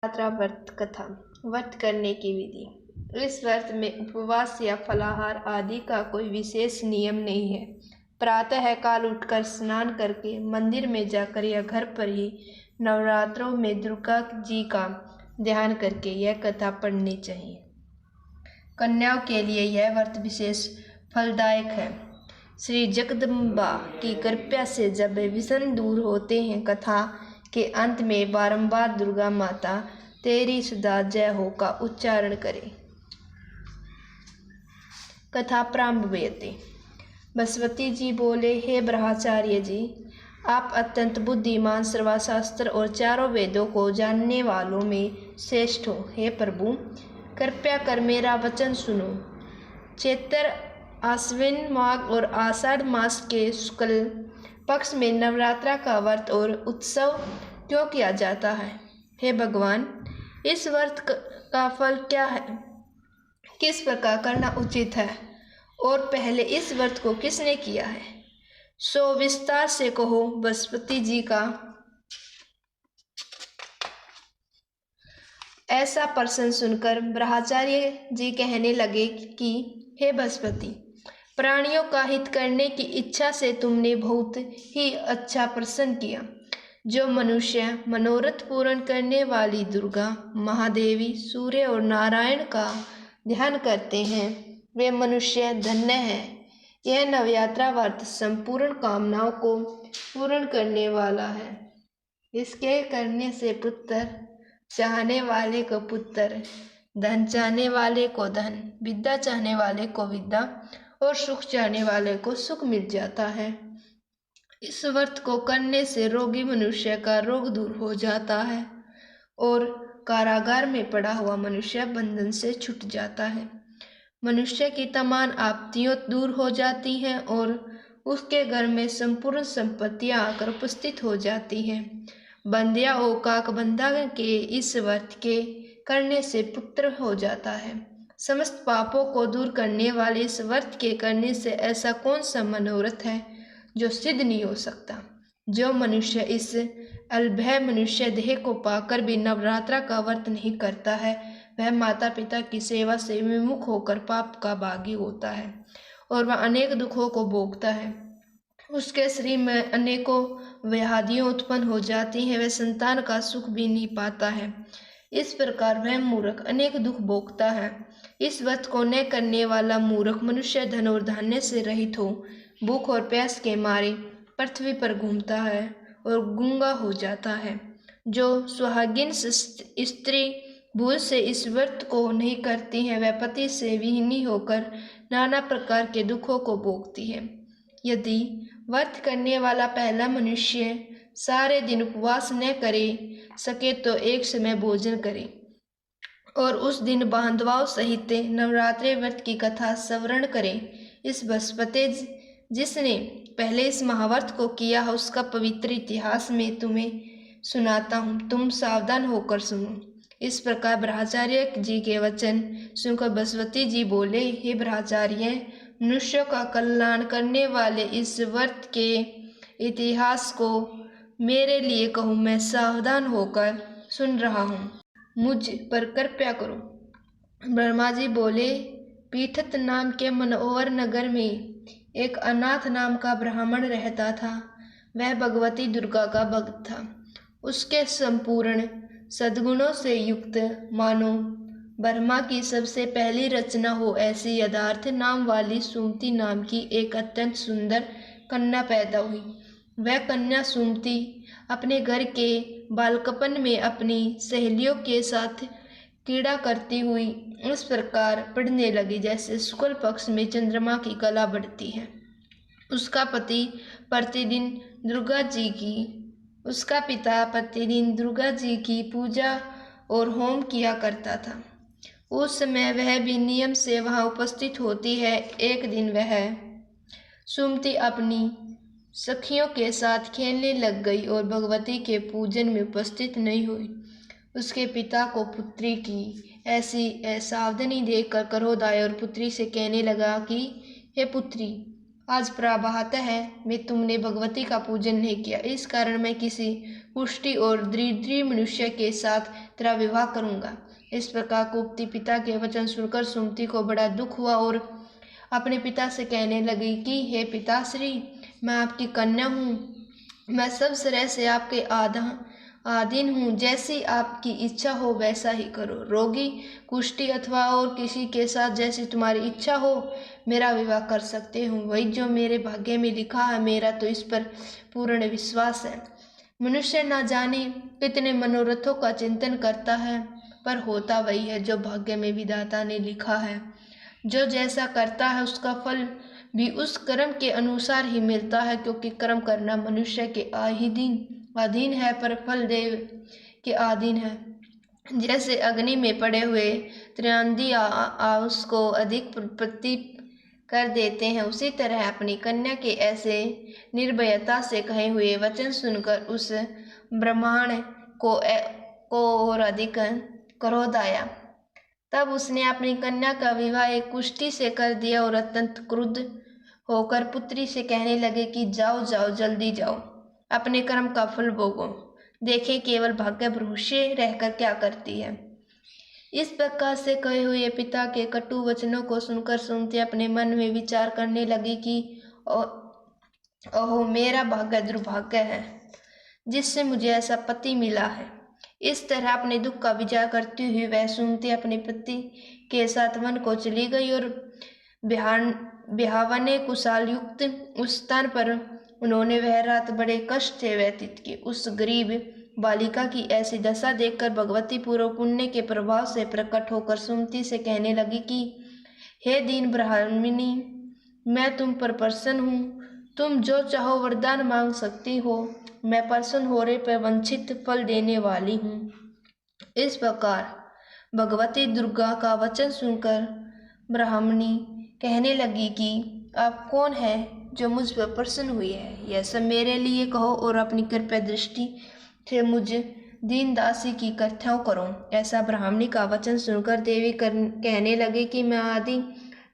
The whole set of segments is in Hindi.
यात्रा व्रत कथा। व्रत करने की विधि। इस व्रत में उपवास या फलाहार आदि का कोई विशेष नियम नहीं है। प्रातः काल उठकर स्नान करके मंदिर में जाकर या घर पर ही नवरात्रों में दुर्गा जी का ध्यान करके यह कथा पढ़नी चाहिए। कन्याओं के लिए यह व्रत विशेष फलदायक है। श्री जगदम्बा की कृपा से जब विघ्न दूर होते हैं। कथा के अंत में बारंबार दुर्गा माता तेरी सदा जय हो का उच्चारण करें। कथा प्रारंभ होती। बसवती जी बोले, हे ब्रह्मचार्य जी, आप अत्यंत बुद्धिमान, सर्वशास्त्र और चारों वेदों को जानने वालों में श्रेष्ठ हो। हे प्रभु, कृपया कर मेरा वचन सुनो। चैत्र आश्विन माघ और आषाढ़ मास के शुक्ल पक्ष में नवरात्रा का व्रत और उत्सव क्यों किया जाता है? हे भगवान, इस व्रत का फल क्या है? किस प्रकार करना उचित है? और पहले इस व्रत को किसने किया है? सो विस्तार से कहो। बृहस्पति जी का ऐसा प्रश्न सुनकर ब्रह्मचार्य जी कहने लगे कि हे बृहस्पति, प्राणियों का हित करने की इच्छा से तुमने बहुत ही अच्छा प्रश्न किया। जो मनुष्य मनोरथ पूर्ण करने वाली दुर्गा, महादेवी, सूर्य और नारायण का ध्यान करते हैं, वे मनुष्य धन्य हैं। यह नवरात्रा व्रत संपूर्ण कामनाओं को पूर्ण करने वाला है। इसके करने से पुत्र चाहने वाले को पुत्र, धन चाहने वाले को धन, विद्या चाहने वाले को विद्या और सुख चाहने वाले को सुख मिल जाता है। इस व्रत को करने से रोगी मनुष्य का रोग दूर हो जाता है और कारागार में पड़ा हुआ मनुष्य बंधन से छूट जाता है। मनुष्य की तमाम आपत्तियां दूर हो जाती हैं और उसके घर में संपूर्ण संपत्तियां आकर उपस्थित हो जाती हैं। बंदिया और काकबंदा के इस व्रत के करने से पुत्र हो जाता है। समस्त पापों को दूर करने वाले इस व्रत के करने से ऐसा कौन सा मनोरथ है जो सिद्ध नहीं हो सकता? जो मनुष्य इस अलभ्य मनुष्य देह को पाकर भी नवरात्रा का व्रत नहीं करता है, वह माता पिता की सेवा से विमुख होकर पाप का भागी होता है और वह अनेक दुखों को भोगता है। उसके शरीर में अनेकों व्याधियां उत्पन्न हो जाती हैं। वह संतान का सुख भी नहीं पाता है। इस प्रकार वह मूर्ख अनेक दुख भोगता है। इस व्रत को न करने वाला मूर्ख मनुष्य धन और धान्य से रहित हो भूख और प्यास के मारे पृथ्वी पर घूमता है और गूंगा हो जाता है। जो सुहागिन स्त्री भूल से इस व्रत को नहीं करती है, वह पति से विहीनी होकर नाना प्रकार के दुखों को भोगती है। यदि व्रत करने वाला पहला मनुष्य सारे दिन उपवास न करे सके तो एक समय भोजन करे और उस दिन बांधवाओं सहित नवरात्रि व्रत की कथा श्रवण करे। इस बृहस्पति जिसने पहले इस महाव्रत को किया है, उसका पवित्र इतिहास में तुम्हें सुनाता हूँ, तुम सावधान होकर सुनो। इस प्रकार ब्रह्मचार्य जी के वचन सुनकर बृहस्पति जी बोले, हे ब्रह्मचार्य, मनुष्यों का कल्याण करने वाले इस व्रत के इतिहास को मेरे लिए कहो, मैं सावधान होकर सुन रहा हूँ, मुझ पर कृपया करो। ब्रह्मा जी बोले, पीठत नाम के मनोहर नगर में एक अनाथ नाम का ब्राह्मण रहता था। वह भगवती दुर्गा का भक्त था। उसके संपूर्ण सद्गुणों से युक्त मानो ब्रह्मा की सबसे पहली रचना हो ऐसी यदार्थ नाम वाली सुमति नाम की एक अत्यंत सुंदर कन्या पैदा हुई। वह कन्या सुमति अपने घर के बालकपन में अपनी सहेलियों के साथ क्रीड़ा करती हुई इस प्रकार पढ़ने लगी जैसे शुक्ल पक्ष में चंद्रमा की कला बढ़ती है। उसका पिता प्रतिदिन दुर्गा जी की पूजा और होम किया करता था। उस समय वह भी नियम से वहां उपस्थित होती है। एक दिन वह सुमति अपनी सखियों के साथ खेलने लग गई और भगवती के पूजन में उपस्थित नहीं हुई। उसके पिता को पुत्री की ऐसी असावधानी देखकर क्रोध आया और पुत्री से कहने लगा कि हे पुत्री, आज प्राभातः में तुमने भगवती का पूजन नहीं किया, इस कारण मैं किसी पुष्टि और दरिद्री मनुष्य के साथ तेरा विवाह करूंगा। इस प्रकार कुप्ती पिता के वचन सुनकर सुमति को बड़ा दुख हुआ और अपने पिता से कहने लगी कि हे पिताश्री, मैं आपकी कन्या हूँ, मैं सब तरह से आपके आधीन हूँ, जैसी आपकी इच्छा हो वैसा ही करो। रोगी, कुष्ठी अथवा और किसी के साथ जैसी तुम्हारी इच्छा हो मेरा विवाह कर सकते हो। वही जो मेरे भाग्य में लिखा है, मेरा तो इस पर पूर्ण विश्वास है। मनुष्य न जाने कितने मनोरथों का चिंतन करता है, पर होता वही है जो भाग्य में विधाता ने लिखा है। जो जैसा करता है उसका फल भी उस कर्म के अनुसार ही मिलता है, क्योंकि कर्म करना मनुष्य के अधीन है, पर फल देव के अधीन है। जैसे अग्नि में पड़े हुए त्रियांदी आउस को अधिक प्रति कर देते हैं, उसी तरह अपनी कन्या के ऐसे निर्भयता से कहे हुए वचन सुनकर उस ब्राह्मण को और अधिक क्रोध आया। तब उसने अपनी कन्या का विवाह एक कुष्ठी से कर दिया और अत्यंत क्रुद्ध होकर पुत्री से कहने लगे कि जाओ जाओ, जल्दी जाओ, अपने कर्म का फल भोगो, देखें केवल भाग्य भरोसे रहकर क्या करती है। इस प्रकार से कहे हुए पिता के कटु वचनों को सुनकर सुमति अपने मन में विचार करने लगी कि ओहो, मेरा भाग्य दुर्भाग्य है जिससे मुझे ऐसा पति मिला है। इस तरह अपने दुख का विचार करती हुई वह सुमति अपने पति के साथ वन को चली गई और बिहावने कुशाल युक्त उस स्थान पर उन्होंने वह रात बड़े कष्ट से व्यतीत की। उस गरीब बालिका की ऐसी दशा देखकर भगवती पूर्व पुण्य के प्रभाव से प्रकट होकर सुमति से कहने लगी कि हे दीन ब्राह्मणी, मैं तुम पर प्रसन्न हूँ, तुम जो चाहो वरदान मांग सकती हो, मैं प्रसन्न होने पर वंचित फल देने वाली हूँ। इस प्रकार भगवती दुर्गा का वचन सुनकर ब्राह्मणी कहने लगी कि आप कौन है जो मुझ पर प्रसन्न हुई है, यह सब मेरे लिए कहो और अपनी कृपा दृष्टि से मुझ दीन दासी की कथाओं करो। ऐसा ब्राह्मणी का वचन सुनकर देवी कहने लगे कि मैं आदि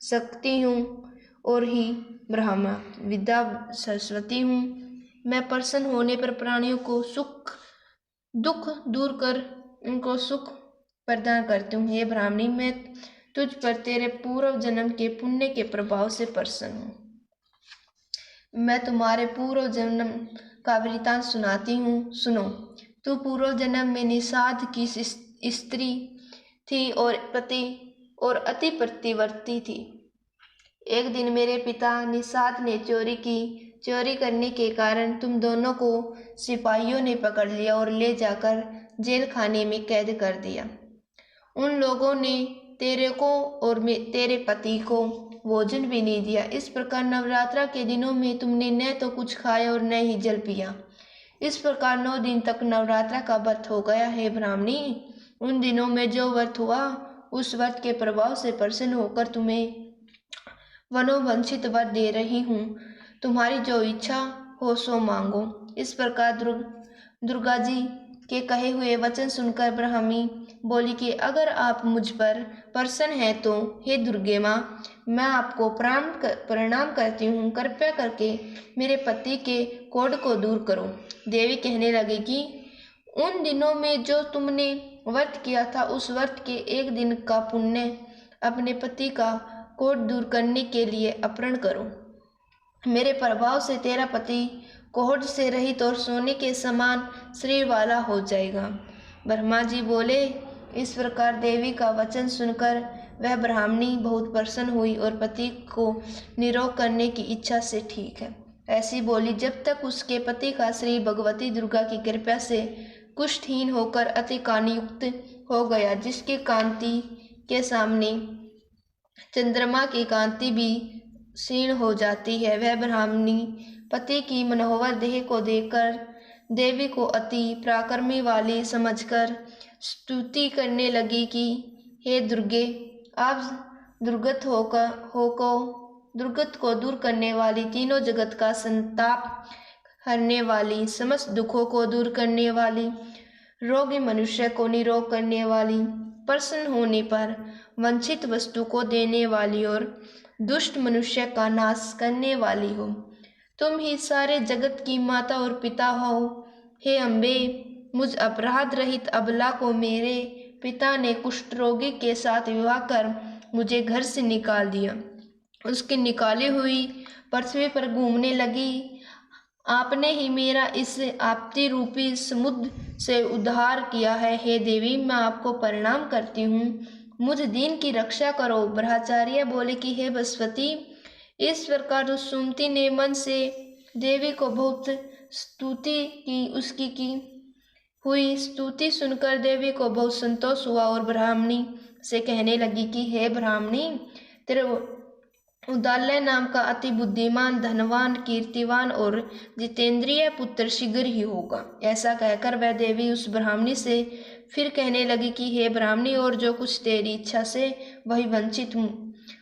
शक्ति हूँ और ही ब्रह्मा विद्या सरस्वती हूँ। मैं प्रसन्न होने पर प्राणियों को दुख दूर कर उनको सुख प्रदान करती हूँ। हे ब्राह्मणी, मैं तुझ पर तेरे पूर्व जन्म के पुण्य के प्रभाव से प्रसन्न हूँ। मैं तुम्हारे पूर्व जन्म का वृतांत सुनाती हूँ, सुनो। तू पूर्व जन्म में निषाद की स्त्री थी और अति प्रतिवर्ती थी। एक दिन मेरे पिता निषाद ने चोरी करने के कारण तुम दोनों को सिपाहियों ने पकड़ लिया और ले जाकर जेल खाने में कैद कर दिया। उन लोगों ने तेरे को और तेरे पति को भोजन भी नहीं दिया। इस प्रकार नवरात्रा के दिनों में तुमने न तो कुछ खाया और न ही जल पिया। इस प्रकार 9 दिन तक नवरात्रा का व्रत हो गया। हे ब्राह्मणी, उन दिनों में जो व्रत हुआ उस व्रत के प्रभाव से प्रसन्न होकर तुम्हें मनोवंचित वर दे रही हूँ। तुम्हारी जो इच्छा हो सो मांगो। इस प्रकार दुर्गा जी के कहे हुए वचन सुनकर ब्राह्मणी बोली कि अगर आप मुझ पर प्रसन्न हैं तो हे दुर्गे माँ, मैं आपको प्रणाम करती हूँ। कृपया करके मेरे पति के कोढ़ को दूर करो। देवी कहने लगी कि उन दिनों में जो तुमने व्रत किया था उस व्रत के एक दिन का पुण्य अपने पति का कोढ़ दूर करने के लिए अर्पण करो। मेरे प्रभाव से तेरा पति कोढ़ से रहित और सोने के समान शरीर वाला हो जाएगा। ब्रह्मा जी बोले। इस प्रकार देवी का वचन सुनकर वह ब्राह्मणी बहुत प्रसन्न हुई और पति को निरोग करने की इच्छा से ठीक है ऐसी बोली। जब तक उसके पति का शरीर भगवती दुर्गा की कृपा से कुष्ठहीन होकर अति कांतियुक्त हो गया, जिसकी कांति के सामने चंद्रमा की कांति भी क्षीण हो जाती है, वह ब्राह्मणी पति की मनोहर देह को देखकर देवी को अति पराक्रमी वाली समझकर स्तुति करने लगी कि हे दुर्गे, आप दुर्गत को दूर करने वाली, तीनों जगत का संताप हरने वाली, समस्त दुखों को दूर करने वाली, रोगी मनुष्य को निरोग करने वाली, प्रसन्न होने पर वंचित वस्तु को देने वाली और दुष्ट मनुष्य का नाश करने वाली हो। तुम ही सारे जगत की माता और पिता हो। हे अम्बे, मुझ अपराध रहित अबला को मेरे पिता ने कुष्ठ रोगी के साथ विवाह कर मुझे घर से निकाल दिया। उसकी निकाली हुई पृथ्वी पर घूमने लगी। आपने ही मेरा इस आपत्ति रूपी समुद्र से उद्धार किया है। हे देवी, मैं आपको प्रणाम करती हूँ। मुझ दीन की रक्षा करो। ब्रह्मचार्य बोले कि हे बृहस्पति, इस प्रकार सुमति ने मन से देवी को बहुत स्तुति की। उसकी की हुई स्तुति सुनकर देवी को बहुत संतोष हुआ और ब्राह्मणी से कहने लगी कि हे ब्राह्मणी, तेरे उदालय नाम का अति बुद्धिमान, धनवान, कीर्तिवान और जितेंद्रिय पुत्र शीघ्र ही होगा। ऐसा कहकर वह देवी उस ब्राह्मणी से फिर कहने लगी कि हे ब्राह्मणी, और जो कुछ तेरी इच्छा से वही वंचित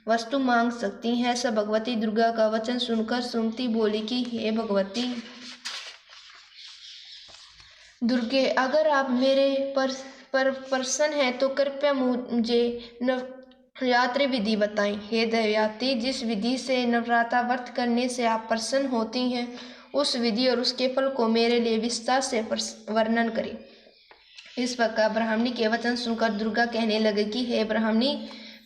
वस्तु मांग सकती है। सब भगवती दुर्गा का वचन सुनकर सुमति बोली कि हे भगवती दुर्गे, अगर आप मेरे पर प्रसन्न हैं तो कृपया मुझे नवरात्रि विधि बताएं। हे दयावती, जिस विधि से नवरात्र व्रत करने से आप प्रसन्न होती हैं, उस विधि और उसके फल को मेरे लिए विस्तार से वर्णन करें। इस प्रकार ब्राह्मणी के वचन सुनकर दुर्गा कहने लगी कि हे ब्राह्मणी,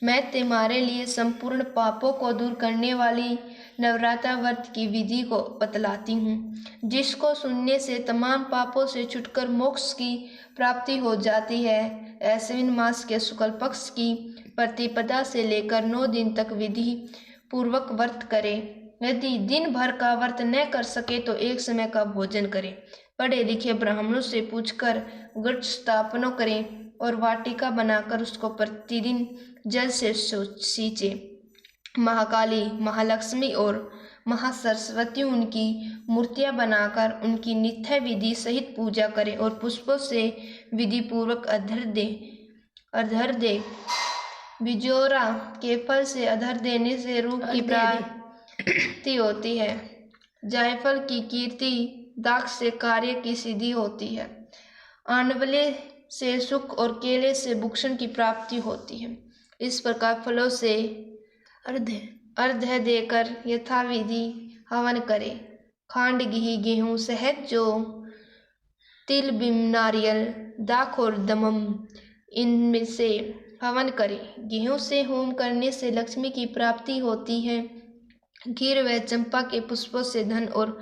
मैं तुम्हारे लिए संपूर्ण पापों को दूर करने वाली नवरात्र व्रत की विधि को बतलाती हूँ, जिसको सुनने से तमाम पापों से छुटकर मोक्ष की प्राप्ति हो जाती है। अश्विन मास के शुक्ल पक्ष की प्रतिपदा से लेकर 9 दिन तक विधि पूर्वक व्रत करें। यदि दिन भर का व्रत न कर सके तो एक समय का भोजन करें। पढ़े लिखे ब्राह्मणों से पूछकर घट स्थापना करें और वाटिका बनाकर उसको प्रतिदिन जल से सींचे। महाकाली, महालक्ष्मी और महासरस्वती उनकी मूर्तियां बनाकर उनकी नित्य विधि सहित पूजा करें और पुष्पों से विधि पूर्वक अधर दे। बिजोरा के फल से अधर देने से रूप की प्राप्ति होती है। जायफल की कीर्ति, दाख से कार्य की सिद्धि होती है। आंवले से सुख और केले से भूषण की प्राप्ति होती है। इस प्रकार फलों से अर्घ्य देकर यथाविधि हवन करें। खांड, घी, गेहूँ, शहद, जौ, तिल, बिम, नारियल, दाख और दमम, इनमें से हवन करें। गेहूँ से होम करने से लक्ष्मी की प्राप्ति होती है। खीर व चंपा के पुष्पों से धन और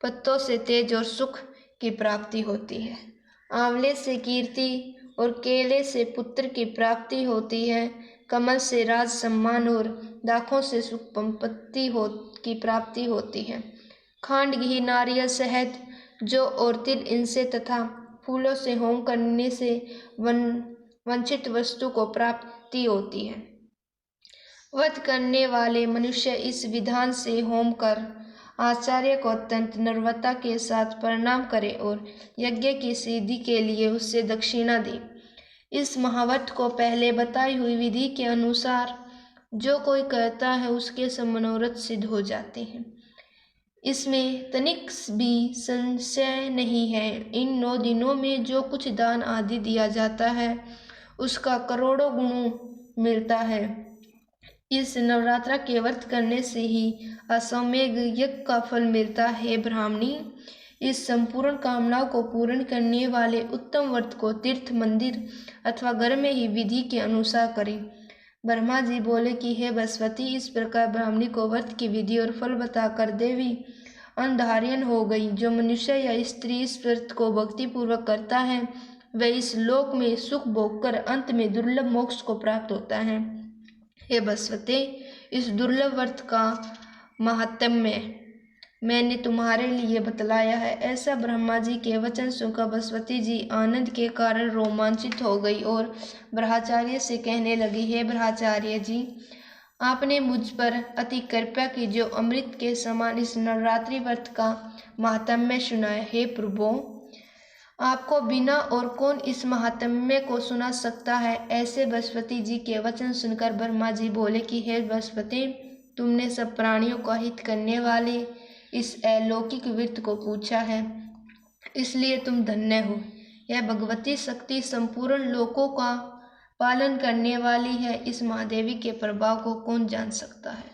पत्तों से तेज और सुख की प्राप्ति होती है। आंवले से कीर्ति और केले से पुत्र की प्राप्ति होती है। कमल से राज सम्मान और दाखों से सुख संपत्ति की प्राप्ति होती है। खांड, घी, नारियल, शहद, जौ और तिल, इनसे तथा फूलों से होम करने से वंचित वस्तु को प्राप्ति होती है। व्रत करने वाले मनुष्य इस विधान से होम कर आचार्य को अत्यंत नम्रता के साथ प्रणाम करे और यज्ञ की सिद्धि के लिए उससे दक्षिणा दे। इस महाव्रत को पहले बताई हुई विधि के अनुसार जो कोई करता है उसके सब मनोरथ सिद्ध हो जाते हैं। इसमें तनिक भी संशय नहीं है। इन 9 दिनों में जो कुछ दान आदि दिया जाता है उसका करोड़ों गुणों मिलता है। इस नवरात्र के व्रत करने से ही अश्वमेध यज्ञ का फल मिलता है। ब्राह्मणी, इस संपूर्ण कामनाओं को पूर्ण करने वाले उत्तम व्रत को तीर्थ, मंदिर अथवा घर में ही विधि के अनुसार करें। ब्रह्मा जी बोले कि हे बृहस्पति, इस प्रकार ब्राह्मणी को व्रत की विधि और फल बताकर देवी अनधार्यन हो गई। जो मनुष्य या स्त्री इस व्रत को भक्ति पूर्वक करता है वह इस लोक में सुख भोगकर अंत में दुर्लभ मोक्ष को प्राप्त होता है। हे बृहस्पति, इस दुर्लभ व्रत का महात्म्य मैंने तुम्हारे लिए बतलाया है। ऐसा ब्रह्मा जी के वचन सुनकर बृहस्पति जी आनंद के कारण रोमांचित हो गई और ब्रह्मचार्य से कहने लगी, हे ब्रह्मचार्य जी, आपने मुझ पर अति कृपा की जो अमृत के समान इस नवरात्रि व्रत का महात्म्य सुनाया। हे प्रभु, आपको बिना और कौन इस महात्म्य को सुना सकता है। ऐसे बृहस्पति जी के वचन सुनकर ब्रह्मा जी बोले कि हे बृहस्पति, तुमने सब प्राणियों का हित करने वाले इस अलौकिक व्रत को पूछा है, इसलिए तुम धन्य हो। यह भगवती शक्ति संपूर्ण लोकों का पालन करने वाली है। इस महादेवी के प्रभाव को कौन जान सकता है।